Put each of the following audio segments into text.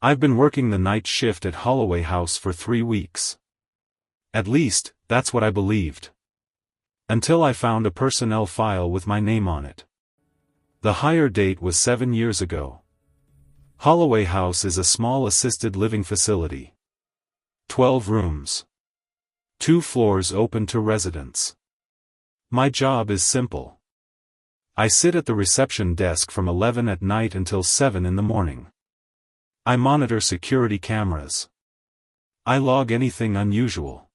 I've been working the night shift at Holloway House for 3 weeks. At least, that's what I believed. Until I found a personnel file with my name on it. The hire date was 7 years ago. Holloway House is a small assisted living facility. 12 rooms. 2 floors open to residents. My job is simple. I sit at the reception desk from 11 at night until 7 in the morning. I monitor security cameras. I log anything unusual.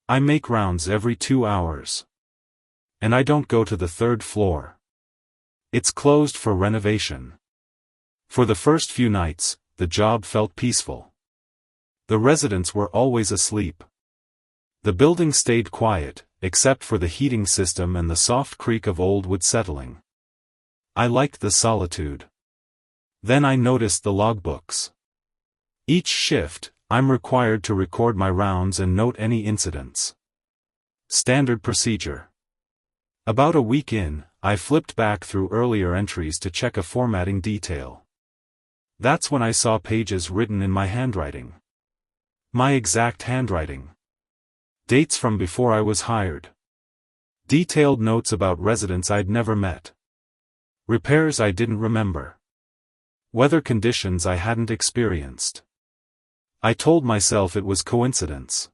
I make rounds every 2 hours. And I don't go to the 3rd floor. It's closed for renovation. For the first few nights, the job felt peaceful. The residents were always asleep. The building stayed quiet, except for the heating system and the soft creak of old wood settling. I liked the solitude. Then I noticed the logbooks. Each shift, I'm required to record my rounds and note any incidents. Standard procedure. About a week in, I flipped back through earlier entries to check a formatting detail. That's when I saw pages written in my handwriting. My exact handwriting. Dates from before I was hired. Detailed notes about residents I'd never met. Repairs I didn't remember. Weather conditions I hadn't experienced. I told myself it was coincidence.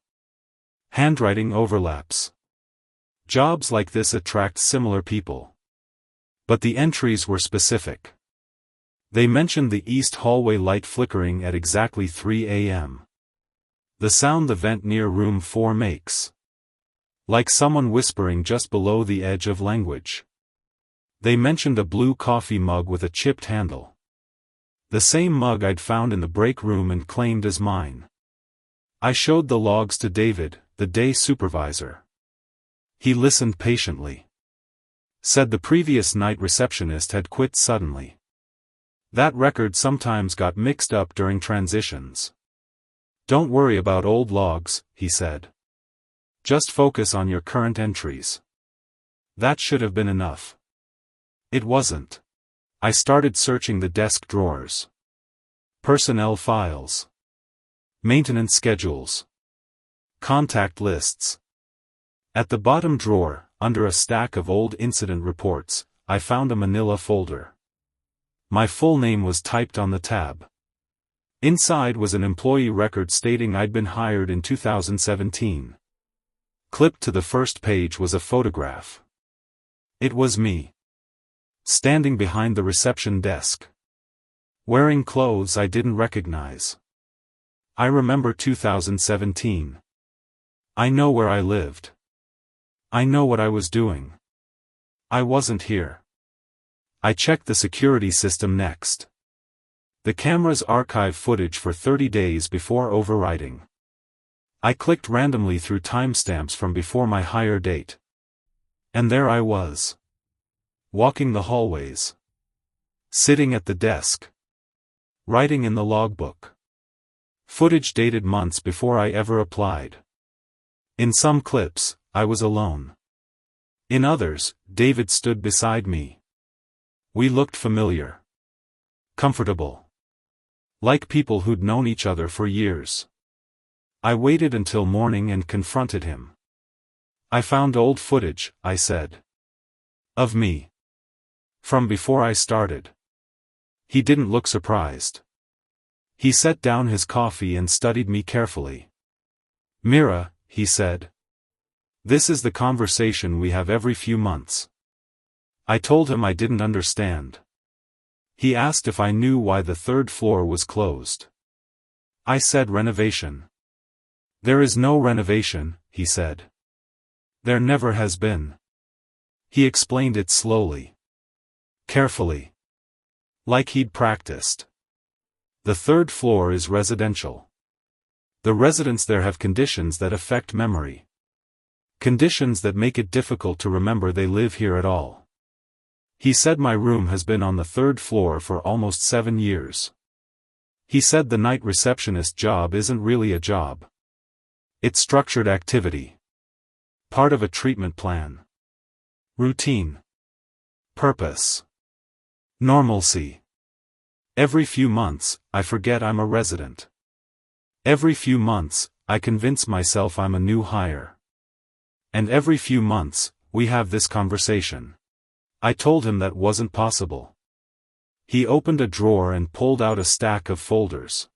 Handwriting overlaps. Jobs like this attract similar people. But the entries were specific. They mentioned the east hallway light flickering at exactly 3 a.m. The sound the vent near room 4 makes. Like someone whispering just below the edge of language. They mentioned a blue coffee mug with a chipped handle. The same mug I'd found in the break room and claimed as mine. I showed the logs to David, the day supervisor. He listened patiently. Said the previous night receptionist had quit suddenly. That record sometimes got mixed up during transitions. Don't worry about old logs, he said. Just focus on your current entries. That should have been enough. It wasn't. I started searching the desk drawers. Personnel files. Maintenance schedules. Contact lists. At the bottom drawer, under a stack of old incident reports, I found a manila folder. My full name was typed on the tab. Inside was an employee record stating I'd been hired in 2017. Clipped to the first page was a photograph. It was me. Standing behind the reception desk. Wearing clothes I didn't recognize. I remember 2017. I know where I lived. I know what I was doing. I wasn't here. I checked the security system next. The cameras archive footage for 30 days before overriding. I clicked randomly through timestamps from before my hire date. And there I was. Walking the hallways. Sitting at the desk. Writing in the logbook. Footage dated months before I ever applied. In some clips, I was alone. In others, David stood beside me. We looked familiar. Comfortable. Like people who'd known each other for years. I waited until morning and confronted him. I found old footage, I said. Of me. From before I started. He didn't look surprised. He set down his coffee and studied me carefully. Mira, he said. This is the conversation we have every few months. I told him I didn't understand. He asked if I knew why the 3rd floor was closed. I said renovation. There is no renovation, he said. There never has been. He explained it slowly. Carefully. Like he'd practiced. The 3rd floor is residential. The residents there have conditions that affect memory. Conditions that make it difficult to remember they live here at all. He said my room has been on the 3rd floor for almost 7 years. He said the night receptionist job isn't really a job. It's structured activity. Part of a treatment plan. Routine. Purpose. Normalcy. Every few months, I forget I'm a resident. Every few months, I convince myself I'm a new hire. And every few months, we have this conversation. I told him that wasn't possible. He opened a drawer and pulled out a stack of folders.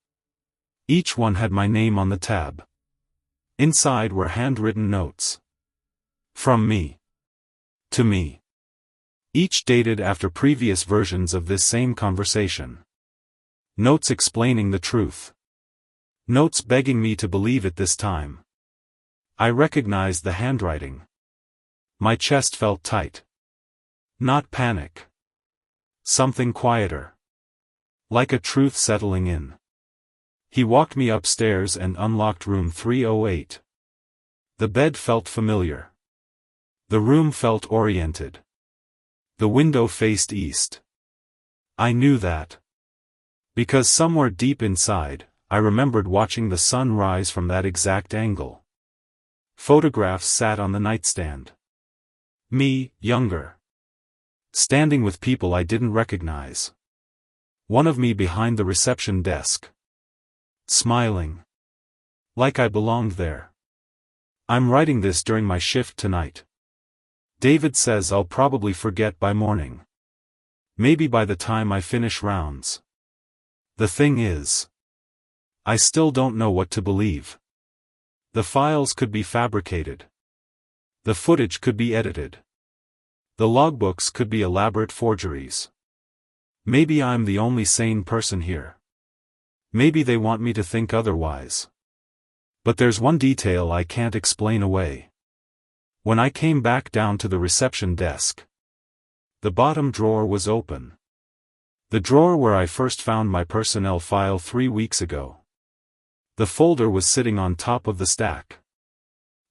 Each one had my name on the tab. Inside were handwritten notes. From me. To me. Each dated after previous versions of this same conversation. Notes explaining the truth. Notes begging me to believe it this time. I recognized the handwriting. My chest felt tight. Not panic. Something quieter. Like a truth settling in. He walked me upstairs and unlocked room 308. The bed felt familiar. The room felt oriented. The window faced east. I knew that. Because somewhere deep inside, I remembered watching the sun rise from that exact angle. Photographs sat on the nightstand. Me, younger. Standing with people I didn't recognize. One of me behind the reception desk. Smiling. Like I belonged there. I'm writing this during my shift tonight. David says I'll probably forget by morning. Maybe by the time I finish rounds. The thing is, I still don't know what to believe. The files could be fabricated. The footage could be edited. The logbooks could be elaborate forgeries. Maybe I'm the only sane person here. Maybe they want me to think otherwise. But there's one detail I can't explain away. When I came back down to the reception desk, the bottom drawer was open. The drawer where I first found my personnel file 3 weeks ago. The folder was sitting on top of the stack.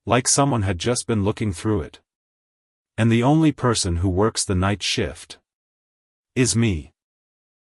Like someone had just been looking through it. And the only person who works the night shift is me.